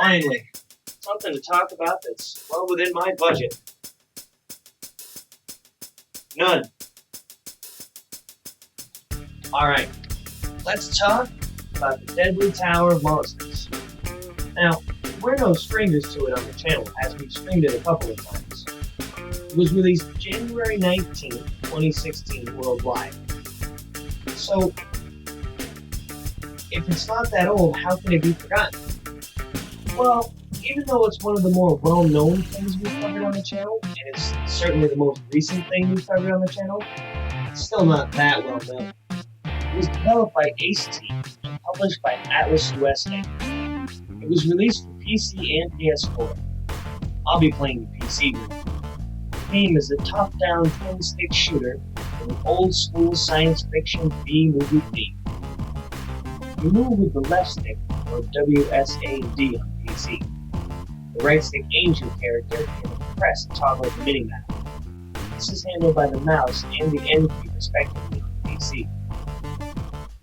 Finally, something to talk about that's well within my budget. None. Alright, let's talk about the Deadly Tower of Monsters. Now, we're no strangers to it on the channel, as we've streamed it a couple of times. It was released January 19th, 2016 worldwide. So, if it's not that old, how can it be forgotten? Well, even though it's one of the more well-known things we've covered on the channel, and it's certainly the most recent thing we've covered on the channel, it's still not that well-known. It was developed by Ace-T and published by Atlas USA. It was released for PC and PS4. I'll be playing the PC version. The game is a top-down twin-stick shooter with an old-school science fiction B-movie theme. You move with the left stick, or WSAD on PC. The right stick aims your character, and the press toggle the minimap. This is handled by the mouse and the N key respectively on PC.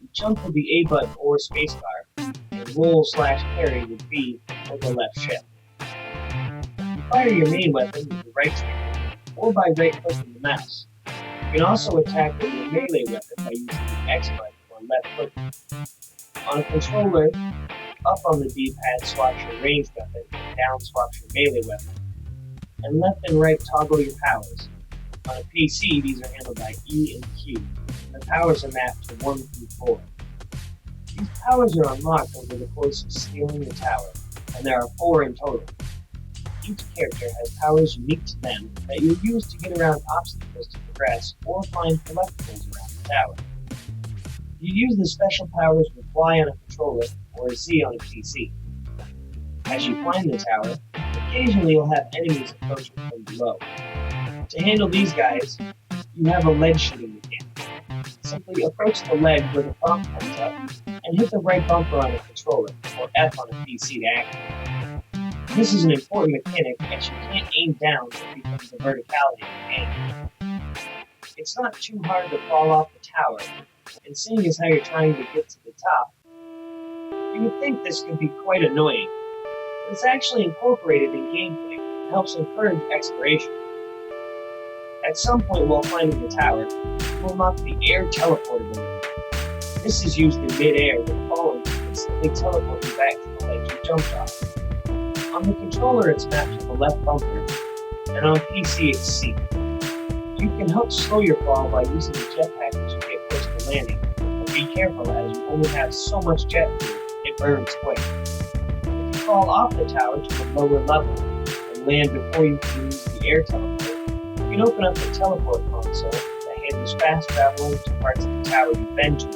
You jump with the A button or spacebar, and roll/parry with B or the left shift. You fire your main weapon with the right stick, or by right-clicking the mouse. You can also attack with your melee weapon by using the X button or left click. On a controller, up on the D-pad swaps your ranged weapon, and down swaps your melee weapon. And left and right toggle your powers. On a PC, these are handled by E and Q, and the powers are mapped to 1 through 4. These powers are unlocked over the course of scaling the tower, and there are 4 in total. Each character has powers unique to them that you'll use to get around obstacles to progress or find collectibles around the tower. You use the special powers with Y on a controller or Z on a PC. As you climb the tower, occasionally you'll have enemies approaching from below. To handle these guys, you have a ledge shooting mechanic. Simply approach the ledge where the bump comes up and hit the right bumper on a controller, or F on a PC to activate. This is an important mechanic as you can't aim down because of the verticality of the game. It's not too hard to fall off the tower, and seeing as how you're trying to get to the top, you would think this could be quite annoying, but it's actually incorporated in gameplay and helps encourage exploration. At some point while climbing the tower, you will unlock the air teleportability. This is used in mid-air when falling to instantly teleport you back to the ledge you jumped off. On the controller it's mapped to the left bumper, and on PC it's C. You can help slow your fall by using the jetpack as you get close to landing, but be careful as you only have so much jet fuel, it burns quick. If you fall off the tower to a lower level and land before you can use the air teleport, you can open up the teleport console that handles fast traveling to parts of the tower you've been to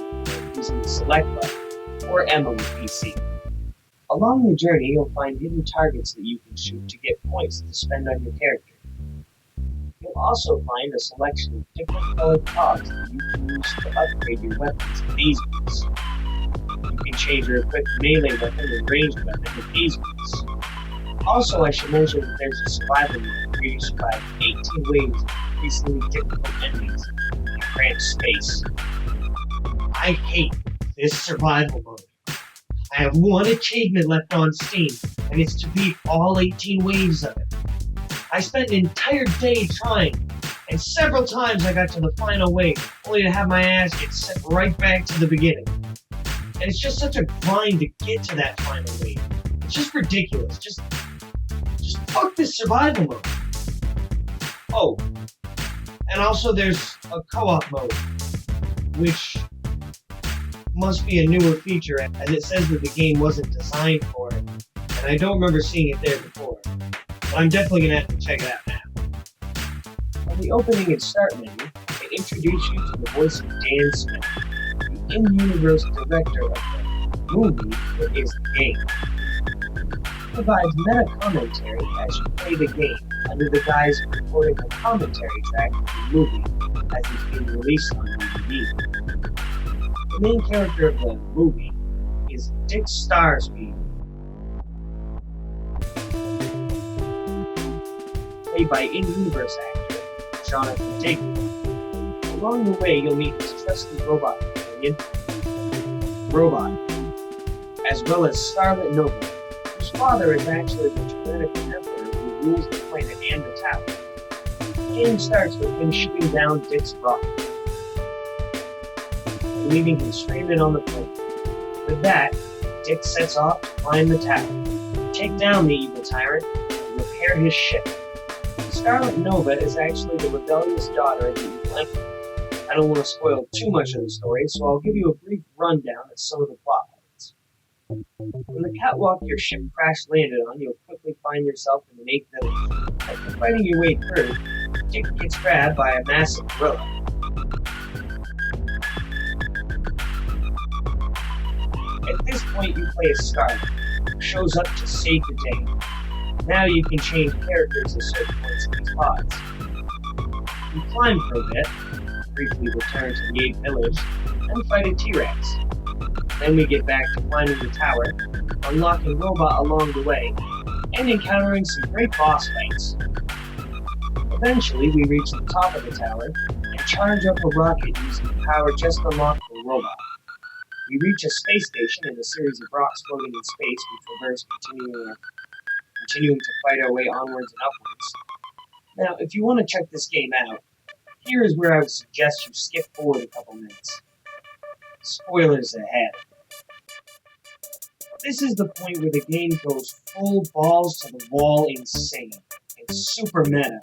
using the select button, or M on the PC. Along the journey, you'll find hidden targets that you can shoot to get points to spend on your character. You'll also find a selection of different colored cogs that you can use to upgrade your weapons in these ones. You can change your equipped melee weapon and ranged weapon with these ones. Also, I should mention that there's a survival mode where you survive 18 waves of increasingly difficult enemies in cramped space. I hate this survival mode. I have one achievement left on Steam, and it's to beat all 18 waves of it. I spent an entire day trying, and several times I got to the final wave, only to have my ass get sent right back to the beginning. And it's just such a grind to get to that final wave. It's just ridiculous. Just fuck this survival mode. Oh, and also there's a co-op mode, which must be a newer feature, as it says that the game wasn't designed for it, and I don't remember seeing it there before. But I'm definitely going to have to check it out now. On the opening and start menu, they introduce you to the voice of Dan Smith, the in-universe director of the movie that is the game. He provides meta commentary as you play the game, under the guise of recording a commentary track of the movie as it's being released on DVD. The main character of the movie is Dick Starsby, played by in-universe actor Jonathan Digby. Along the way, you'll meet his trusty robot companion, Robot, as well as Scarlet Nova, who whose father is actually the tyrannical emperor who rules the planet and the tower. The game starts with him shooting down Dick's rocket, leaving him stranded on the planet. With that, Dick sets off to climb the tower, take down the evil tyrant, and repair his ship. Scarlet Nova is actually the rebellious daughter of the evil emperor. I don't want to spoil too much of the story, so I'll give you a brief rundown of some of the plot points. When the catwalk your ship crash landed on, you'll quickly find yourself in an 8th village. After fighting your way through, Dick gets grabbed by a massive gorilla. At this point, you play as Scarlet, who shows up to save the day. Now you can change characters at certain points in these pods. You climb for a bit, briefly return to the 8th village, and fight a T-Rex. Then we get back to climbing the tower, unlocking Robot along the way, and encountering some great boss fights. Eventually, we reach the top of the tower, and charge up a rocket using the power just unlocked for Robot. We reach a space station and a series of rocks floating in space, we traverse, continuing to fight our way onwards and upwards. Now, if you want to check this game out, here is where I would suggest you skip forward a couple minutes. Spoilers ahead. This is the point where the game goes full balls to the wall insane. It's super meta.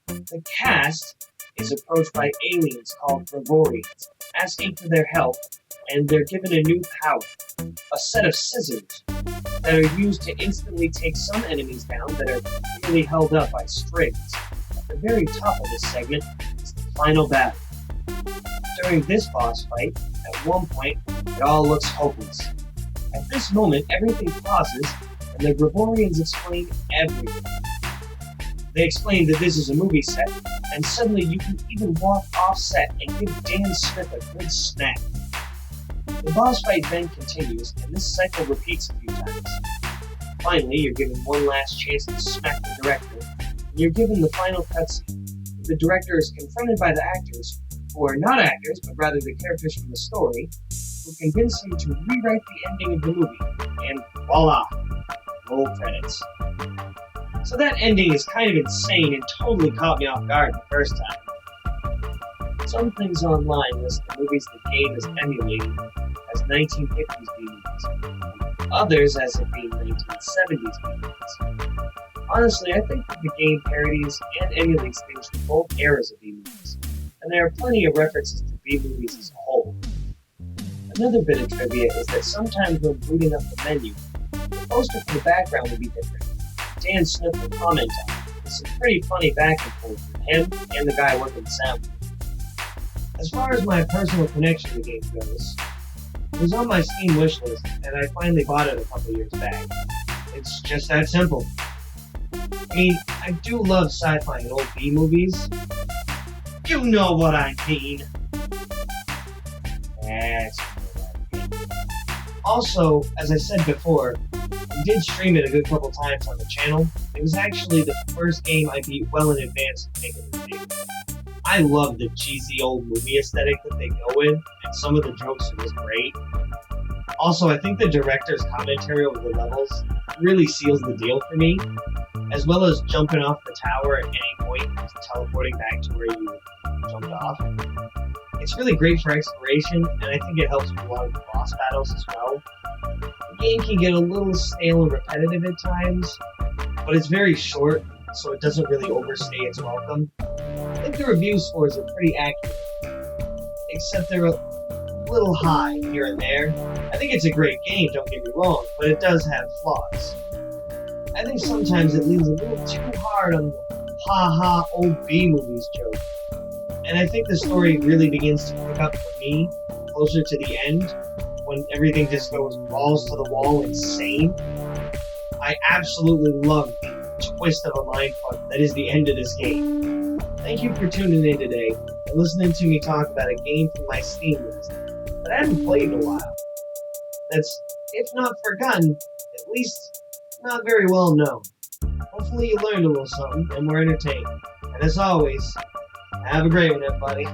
The cast is approached by aliens called Gregorians, asking for their help, and they're given a new power, a set of scissors that are used to instantly take some enemies down that are clearly held up by strings. At the very top of this segment is the final battle. During this boss fight, at one point, it all looks hopeless. At this moment, everything pauses, and the Gregorians explain everything. They explain that this is a movie set, and suddenly you can even walk off set and give Dan Smith a good smack. The boss fight then continues, and this cycle repeats a few times. Finally, you're given one last chance to smack the director, and you're given the final cutscene. The director is confronted by the actors, who are not actors, but rather the characters from the story, who convince him to rewrite the ending of the movie, and voila! Roll credits. So that ending is kind of insane and totally caught me off guard the first time. Some things online list the movies the game is emulating as 1950s B-movies, others as it being 1970s B-movies. Honestly, I think that the game parodies and emulates things from both eras of B-movies, and there are plenty of references to B-movies as a whole. Another bit of trivia is that sometimes when booting up the menu, the poster for the background will be different. Dan Smith will comment on it. There's some pretty funny back and forth with him and the guy working the sound. As far as my personal connection to the game goes, it was on my Steam wishlist, and I finally bought it a couple years back. It's just that simple. I mean, I do love sci-fi and old B-movies. You know what I mean. That's what I mean. Also, as I said before, I did stream it a good couple times on the channel. It was actually the first game I beat well in advance of making the review. I love the cheesy old movie aesthetic that they go with, and some of the jokes are just great. Also, I think the director's commentary over the levels really seals the deal for me, as well as jumping off the tower at any point and teleporting back to where you jumped off. It's really great for exploration, and I think it helps with a lot of the boss battles as well. The game can get a little stale and repetitive at times, but it's very short, so it doesn't really overstay its welcome. I think the review scores are pretty accurate, except they're a little high here and there. I think it's a great game, don't get me wrong, but it does have flaws. I think sometimes it leans a little too hard on the ha-ha old B-movies joke. And I think the story really begins to pick up for me closer to the end, when everything just goes balls to the wall insane. I absolutely love the twist of a mindfuck that is the end of this game. Thank you for tuning in today and listening to me talk about a game from my Steam list that I haven't played in a while. That's, if not forgotten, at least not very well known. Hopefully you learned a little something and were entertained. And as always, have a great one, everybody.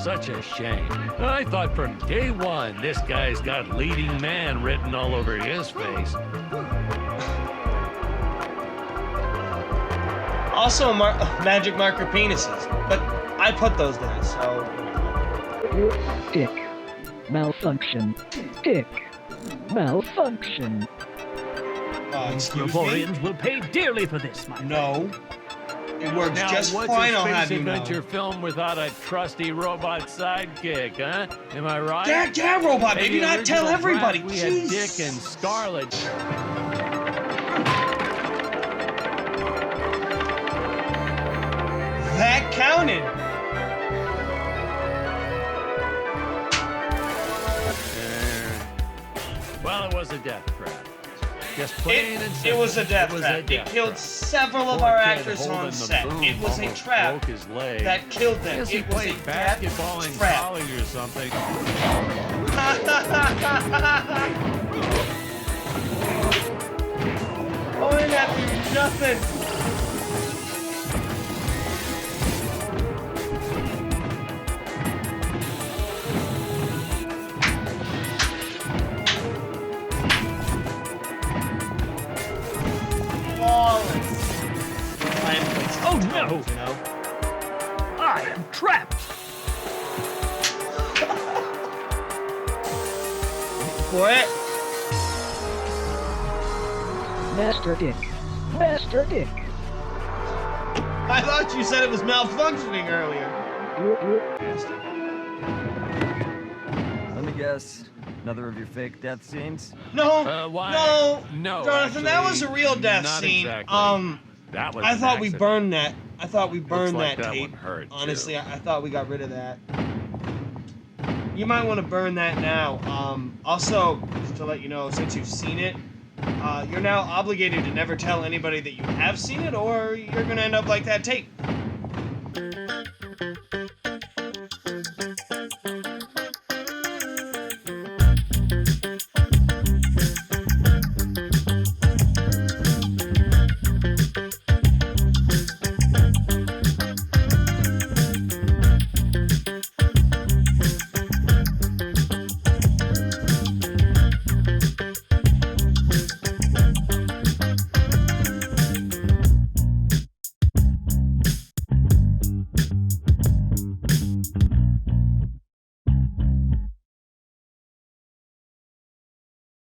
such a shame. I thought from day one this guy's got leading man written all over his face. Also, magic marker penises, but I put those there, so. Dick. Malfunction. Dick. Malfunction. Excuse me? Micropolians will pay dearly for this, my No. It works Now, just what's fine, a I'll have space you know. adventure film without a trusty robot sidekick, huh? Am I right? Yeah, robot, Hey, maybe the not tell original everybody. draft, we had Jeez. Dick and Scarlet. That counted. Well, it was a death trap. Just plain and It simple. was a death It was trap. a It death killed trap. several of Poor our kid actors holding on the set. boom It was a almost trap broke his leg. that killed them. Guess he It was a played basketball in death trap. college or something. Oh, I got to do nothing. Flawless. Oh no! You know? I am trapped! For it. Master Dick. Master Dick. I thought you said it was malfunctioning earlier. Let me guess. Another of your fake death scenes? No, Why? no, No, Jonathan, that was a actually, real death not scene. exactly. That was I an thought we accident. burned that. I thought we burned like that that tape. one hurt, Honestly, too. I thought we got rid of that. You might want to burn that now. Also, just to let you know, since you've seen it, you're now obligated to never tell anybody that you have seen it, or you're gonna end up like that tape.